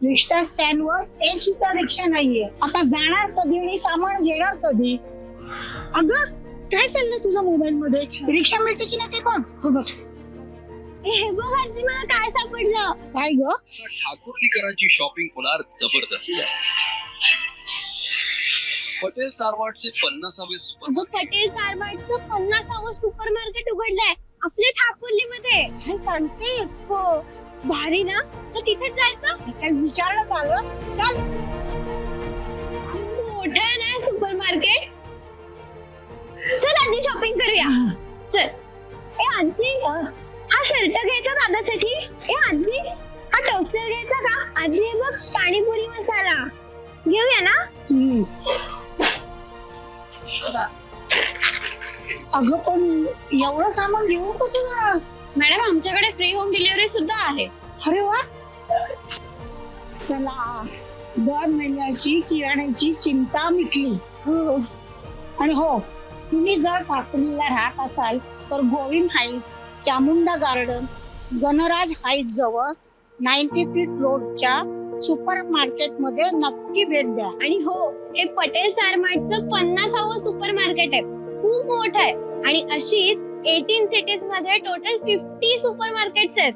रिक्षा स्टँडवर एक सुद्धा रिक्षा नाहीये. आता जाणार कधी आणि सामान घेणार कधी? अगं काय चाललंय तुझ्या मोबाईल मध्ये? रिक्षा मिळते की नाही ते बघ. हो बघ. हे बघ आजी, मला काय सापडलं. काय ग? ठाकुर्लीकरांची शॉपिंग होणार जबरदस्त. पटेल सारवाडचे 50वे सुपर अगं पटेल सारवाडचं 50वं सुपर मार्केट उघडलंय आपल्या ठाकुर्लीमध्ये. काय सांगतेस? हो, भारी ना. तर तिथेच जायचं. काय विचारलं चाललं? चल. मोठं आहे ना सुपर मार्केट. चल आजी शॉपिंग करूया. चल. ए आजी, हा शर्ट घ्यायचा दादासाठी. ए आजी, हा टोस्टर घ्यायचा का? आजी हे बघ पाणीपुरी मसाला घेऊया ना. अगं पण एवढं सामान घेऊन कसं जाणार? मॅडम आमच्याकडे फ्री होम डिलिव्हरी सुद्धा आहे. अरे वा. चला, दर महिन्याची किराण्याची चिंता मिटली. हो. आणि हो, तुम्ही जर ठाकुर्लीला राहत असाल तर Govind heights, Chamunda garden, Ganraj height जवळ 90 फीट रोडच्या सुपर मार्केट मध्ये नक्की भेट द्या. आणि हो, हे पटेल सारवाडचं 50वं सुपर मार्केट आहे. खूप मोठं आहे आणि अशीच 18 सिटीज मध्ये टोटल 50 सुपर मार्केट्स आहेत.